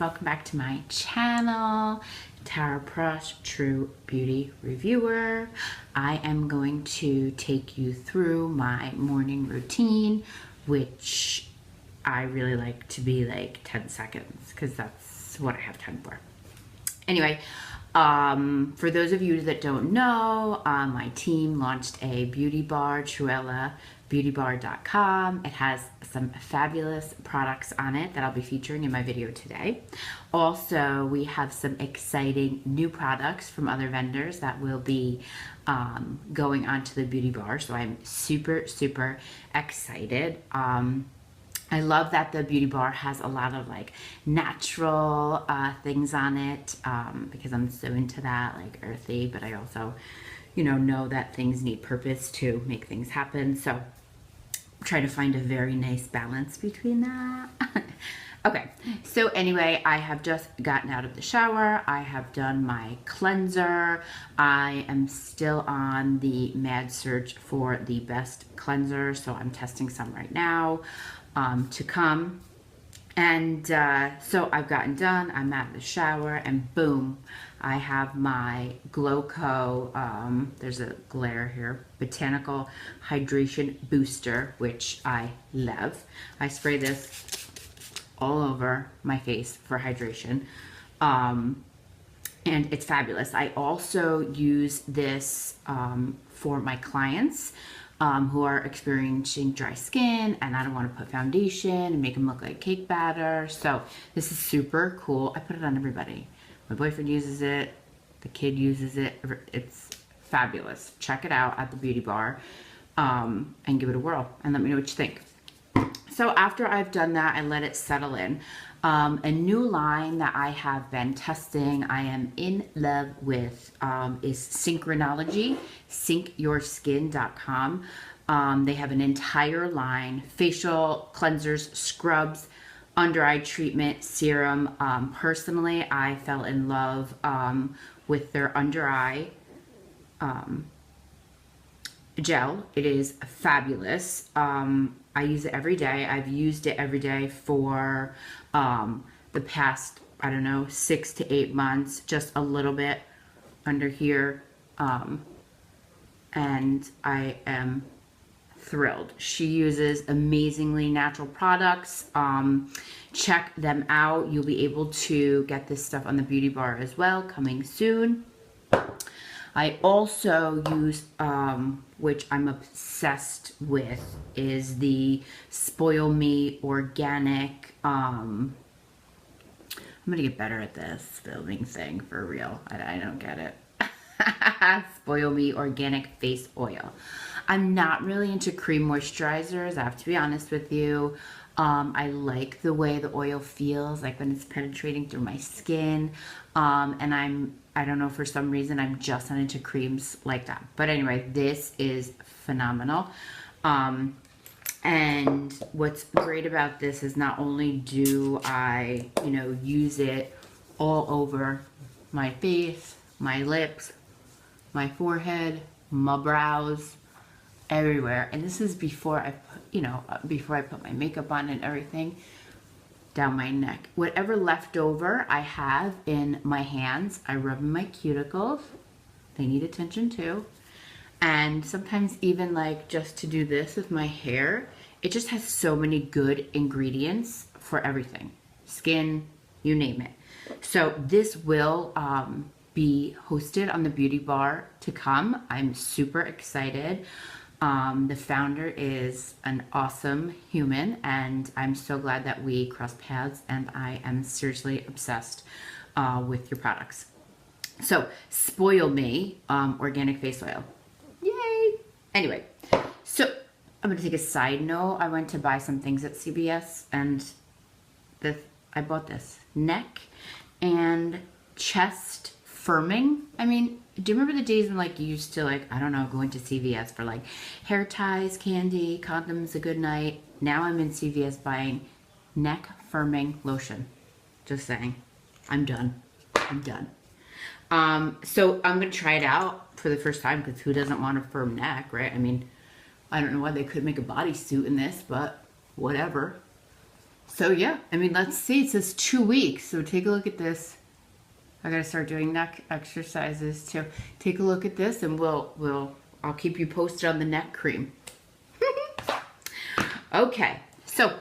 welcome back to my channel. Tara Prush, True Beauty Reviewer. I am going to take you through my morning routine, which I really like to be like 10 seconds because that's what I have time for. Anyway, for those of you that don't know, my team launched a beauty bar, Truella, beautybar.com. It has some fabulous products on it that I'll be featuring in my video today. Also, we have some exciting new products from other vendors that will be going onto the beauty bar, so I'm super, super excited. I love that the beauty bar has a lot of like natural things on it because I'm so into that, like earthy, but I also, you know that things need purpose to make things happen. So I'm trying to find a very nice balance between that. Okay, so anyway, I have just gotten out of the shower. I have done my cleanser. I am still on the mad search for the best cleanser, so I'm testing some right now to come. And so I've gotten done, I'm out of the shower, and boom, I have my Glowko, there's a glare here, Botanical Hydration Booster, which I love. I spray this all over my face for hydration, and it's fabulous. I also use this for my clients who are experiencing dry skin and I don't want to put foundation and make them look like cake batter. So this is super cool. I put it on everybody. My boyfriend uses it, the kid uses it. It's fabulous. Check it out at the beauty bar and give it a whirl and let me know what you think. So after I've done that, I let it settle in. A new line that I have been testing, I am in love with, is Synchronology, syncyourskin.com. They have an entire line, facial cleansers, scrubs, under eye treatment, serum. Personally, I fell in love with their under eye gel. It is fabulous. I use it every day. I've used it every day for the past, I don't know, 6 to 8 months, just a little bit under here. And I am thrilled. She uses amazingly natural products. Check them out. You'll be able to get this stuff on the beauty bar as well, coming soon. I also use, which I'm obsessed with, is the Spoil Me Organic, I'm going to get better at this filming thing for real. I don't get it. Spoil Me Organic Face Oil. I'm not really into cream moisturizers, I have to be honest with you. I like the way the oil feels, like when it's penetrating through my skin. And I don't know, for some reason, I'm just not into creams like that. But anyway, this is phenomenal. And what's great about this is not only do I, use it all over my face, my lips, my forehead, my brows, everywhere. And this is before I put, before I put my makeup on and everything, down my neck. Whatever leftover I have in my hands, I rub in my cuticles. They need attention too. And sometimes even like just to do this with my hair, it just has so many good ingredients for everything. Skin, you name it. So this will be hosted on the beauty bar to come. I'm super excited. The founder is an awesome human, and I'm so glad that we crossed paths, and I am seriously obsessed with your products. So, Spoil Me Organic Face Oil. Yay! Anyway, so I'm going to take a side note. I went to buy some things at CVS, and I bought this neck and chest firming. I mean, do you remember the days when like you used to like, I don't know, going to CVS for like hair ties, candy, condoms, a good night? Now I'm in CVS buying neck firming lotion. Just saying. I'm done. I'm done. So I'm going to try it out for the first time because who doesn't want a firm neck, right? I mean, I don't know why they couldn't make a bodysuit in this, but whatever. So yeah, I mean, let's see. It says 2 weeks. So take a look at this. I gotta start doing neck exercises too. Take a look at this, and I'll keep you posted on the neck cream. Okay, so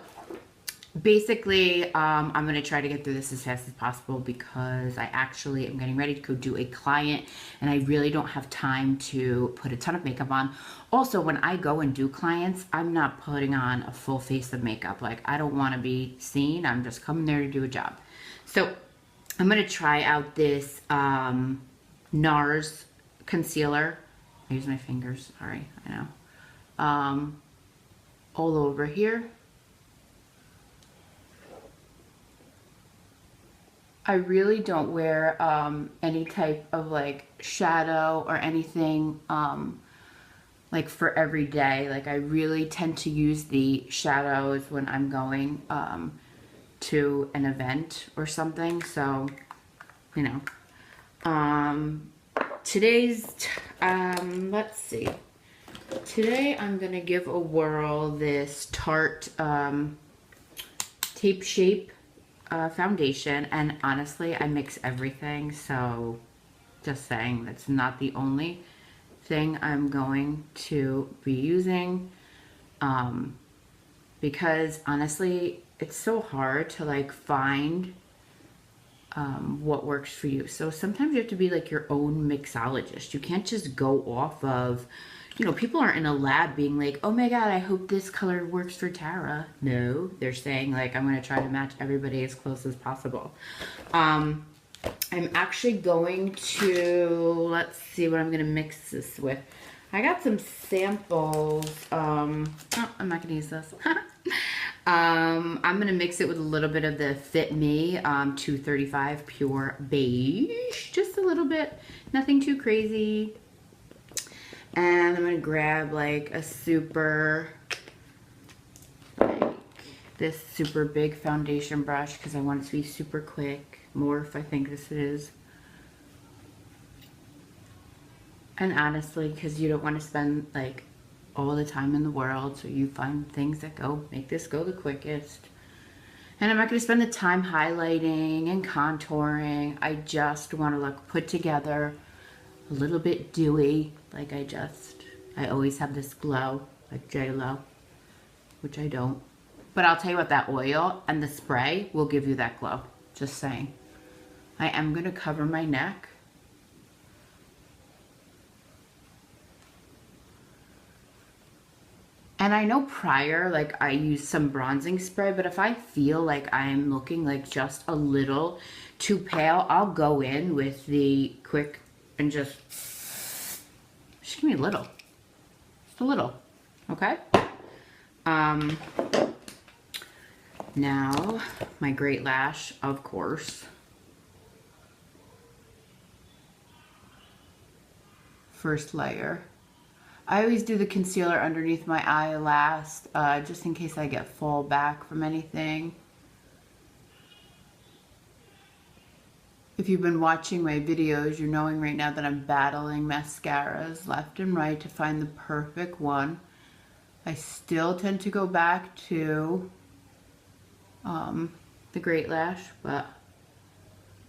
basically, I'm gonna try to get through this as fast as possible because I actually am getting ready to go do a client, and I really don't have time to put a ton of makeup on. Also, when I go and do clients, I'm not putting on a full face of makeup. Like, I don't want to be seen. I'm just coming there to do a job. So I'm going to try out this NARS concealer. I use my fingers. Sorry, I know. All over here. I really don't wear any type of like shadow or anything like for every day. Like, I really tend to use the shadows when I'm going to an event or something. So, you know, today's, let's see. Today I'm going to give a whirl this Tarte Tape Shape foundation. And honestly, I mix everything. So just saying, that's not the only thing I'm going to be using. Because honestly, it's so hard to like find what works for you. So sometimes you have to be like your own mixologist. You can't just go off of, you know, people aren't in a lab being like, oh my God, I hope this color works for Tara. No, they're saying like, I'm going to try to match everybody as close as possible. I'm actually going to, let's see what I'm going to mix this with. I got some samples. Oh, I'm not going to use this. I'm going to mix it with a little bit of the Fit Me 235 Pure Beige. Just a little bit. Nothing too crazy. And I'm going to grab like a super, like this super big foundation brush because I want it to be super quick. Morphe, I think this is. And honestly, because you don't want to spend like all the time in the world, so you find things that make this go the quickest. And I'm not going to spend the time highlighting and contouring. I just want to look put together, a little bit dewy, like I always have this glow, like J-Lo, which I don't. But I'll tell you what, that oil and the spray will give you that glow. Just saying. I am going to cover my neck. And I know prior, like I used some bronzing spray, but if I feel like I'm looking like just a little too pale, I'll go in with the quick and just give me a little. Just a little. Okay? Now, my Great Lash, of course. First layer. I always do the concealer underneath my eye last, just in case I get fall back from anything. If you've been watching my videos, you're knowing right now that I'm battling mascaras left and right to find the perfect one. I still tend to go back to the Great Lash, but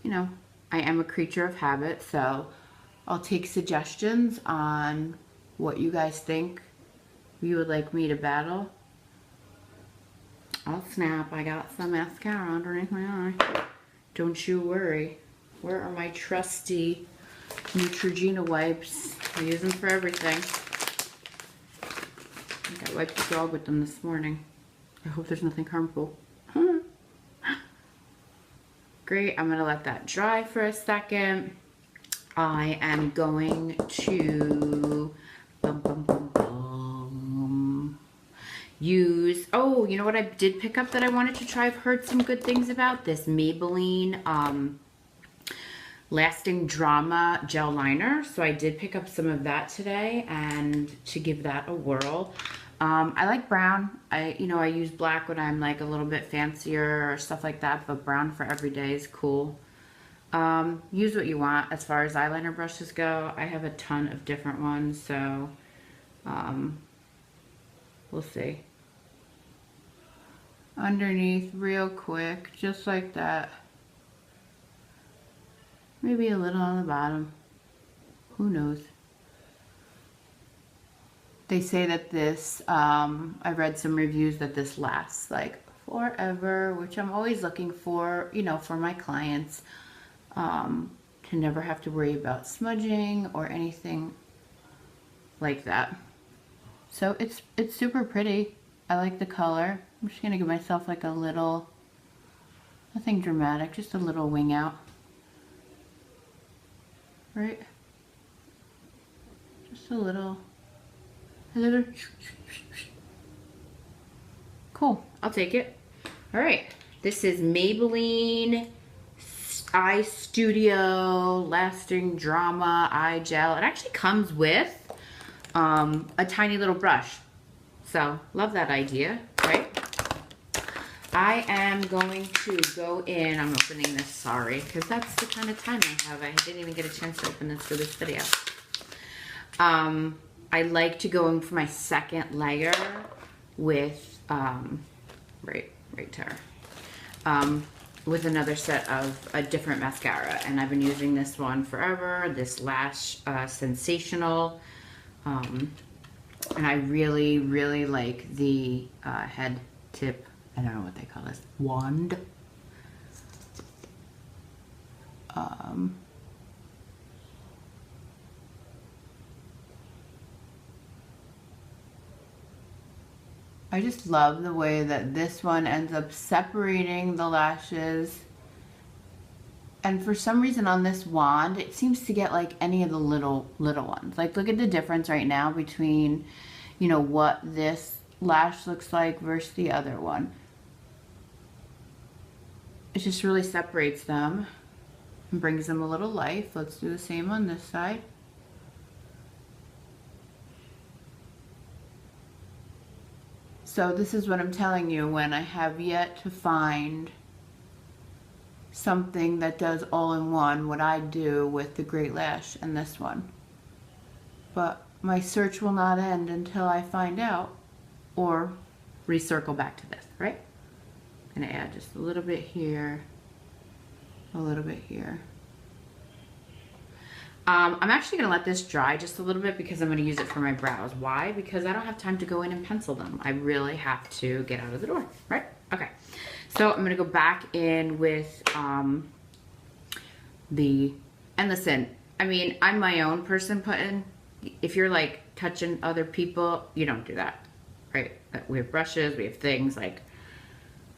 you know, I am a creature of habit, so I'll take suggestions on what you guys think you would like me to battle. Oh snap, I got some mascara underneath my eye. Don't you worry. Where are my trusty Neutrogena wipes? I use them for everything. I think I wiped the dog with them this morning. I hope there's nothing harmful. Great, I'm gonna let that dry for a second. I am going to use, oh, you know what I did pick up that I wanted to try? I've heard some good things about this Maybelline Lasting Drama Gel Liner. So I did pick up some of that today and to give that a whirl. I like brown. I use black when I'm like a little bit fancier or stuff like that, but brown for every day is cool. Use what you want as far as eyeliner brushes go. I have a ton of different ones, so we'll see. underneath real quick, just like that. Maybe a little on the bottom. Who knows? They say that this, I read some reviews that this lasts like forever, which I'm always looking for, you know, for my clients, to never have to worry about smudging or anything like that. So it's super pretty. I like the color. I'm just gonna give myself like a little, nothing dramatic, just a little wing out. Right? Just a little. Cool, I'll take it. All right, this is Maybelline Eye Studio Lasting Drama Eye Gel. It actually comes with a tiny little brush. So, love that idea, right? I am going to go in, I'm opening this, sorry, because that's the kind of time I have. I didn't even get a chance to open this for this video. I like to go in for my second layer with, right there, with another set of a different mascara. And I've been using this one forever, this Lash Sensational. And I really, really like the head tip, I don't know what they call this, wand. I just love the way that this one ends up separating the lashes. And for some reason on this wand, it seems to get like any of the little ones. Like look at the difference right now between, you know, what this lash looks like versus the other one. It just really separates them and brings them a little life. Let's do the same on this side. So this is what I'm telling you, when I have yet to find something that does all in one, what I do with the Great Lash and this one. But my search will not end until I find out or recircle back to this, right? I'm gonna add just a little bit here, a little bit here. I'm actually gonna let this dry just a little bit because I'm gonna use it for my brows. Why? Because I don't have time to go in and pencil them. I really have to get out of the door, right? Okay, so I'm gonna go back in with and listen, I mean, I'm my own person putting, if you're like touching other people, you don't do that, right? We have brushes, we have things, like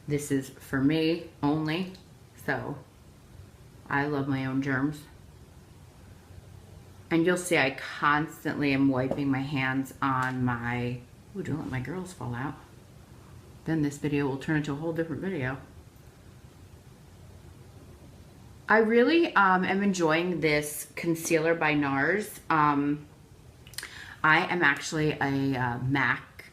this is for me only, so I love my own germs. And you'll see I constantly am wiping my hands on my, ooh, don't let my girls fall out. Then this video will turn into a whole different video. I really am enjoying this concealer by NARS. I am actually a MAC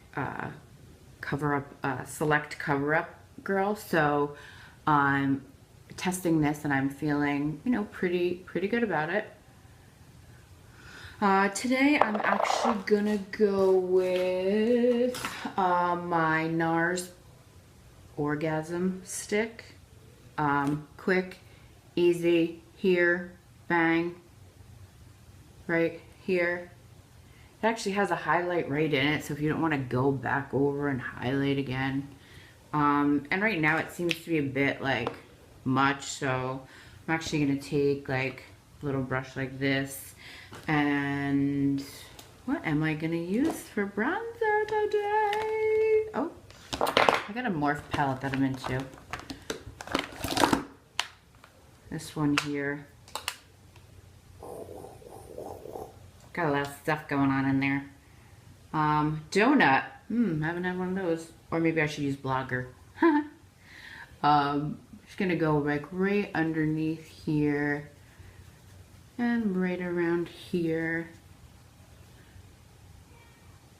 cover-up, select cover-up girl, so I'm testing this and I'm feeling, you know, pretty good about it. Today I'm actually gonna go with my NARS Orgasm stick. Quick, easy, here, bang, right here. It actually has a highlight right in it, so if you don't want to go back over and highlight again. And right now it seems to be a bit like much, so I'm actually gonna take like a little brush like this. And what am I gonna use for bronzer today? Oh, I got a Morphe palette that I'm into. This one here. Got a lot of stuff going on in there. Donut. Haven't had one of those. Or maybe I should use Blogger. Just gonna go like right underneath here. And right around here.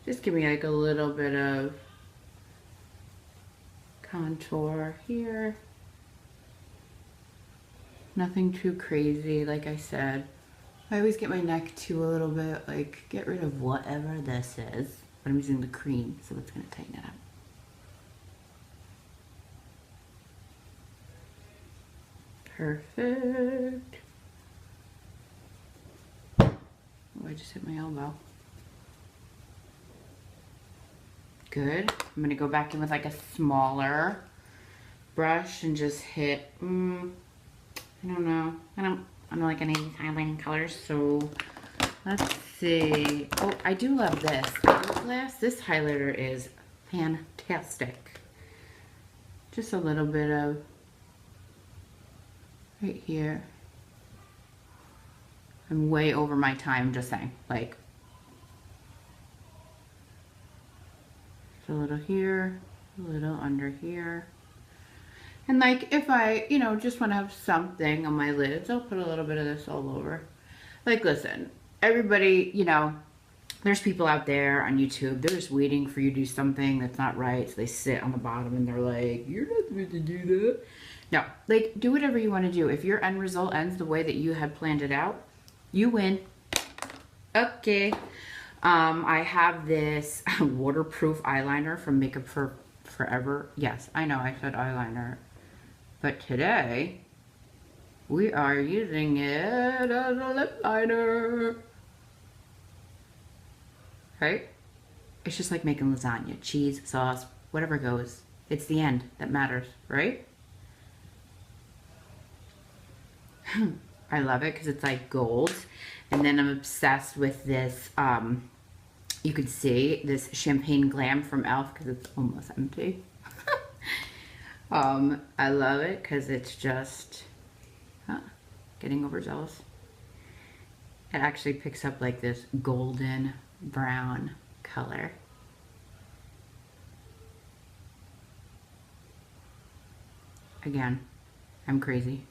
Just give me like a little bit of contour here. Nothing too crazy, like I said. I always get my neck to a little bit, like, get rid of whatever this is. But I'm using the cream, so it's gonna tighten it up. Perfect. Oh, I just hit my elbow. Good. I'm gonna go back in with like a smaller brush and just hit, I don't know. I don't like any of these highlighting colors, so let's see. Oh, I do love this. Hourglass. This highlighter is fantastic. Just a little bit of right here. I'm way over my time, just saying. Like, a little here, a little under here. And like, if I, you know, just want to have something on my lids, I'll put a little bit of this all over. Like, listen, everybody, you know, there's people out there on YouTube, they're just waiting for you to do something that's not right. So they sit on the bottom and they're like, you're not supposed to do that. No, like, do whatever you want to do. If your end result ends the way that you had planned it out, you win. Okay. I have this waterproof eyeliner from Makeup Forever. Yes, I know I said eyeliner. But today, we are using it as a lip liner. Right? It's just like making lasagna. Cheese, sauce, whatever goes. It's the end that matters, right? I love it because it's like gold. And then I'm obsessed with this, you could see this champagne glam from e.l.f. because it's almost empty. I love it because it's just, getting overzealous. It actually picks up like this golden brown color. Again, I'm crazy.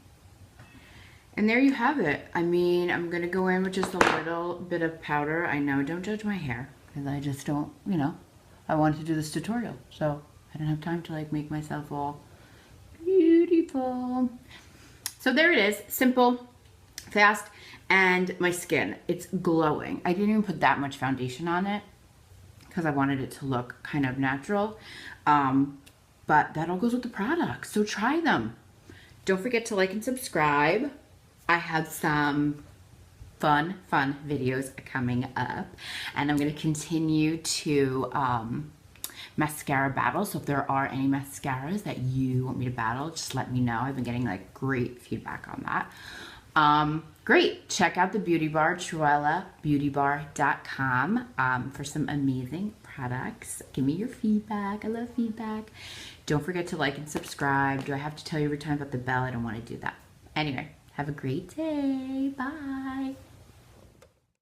And there you have it. I mean, I'm going to go in with just a little bit of powder. I know, don't judge my hair, because I just don't, you know, I wanted to do this tutorial, so I don't have time to like make myself all beautiful. So there it is, simple, fast, and my skin, it's glowing. I didn't even put that much foundation on it, because I wanted it to look kind of natural, but that all goes with the product, so try them. Don't forget to like and subscribe. I have some fun videos coming up, and I'm going to continue to mascara battle. So if there are any mascaras that you want me to battle, just let me know. I've been getting like great feedback on that. Great. Check out the beauty bar, Truella beautybar.com, for some amazing products. Give me your feedback. I love feedback. Don't forget to like and subscribe. Do I have to tell you every time about the bell? I don't want to do that. Anyway, have a great day. Bye.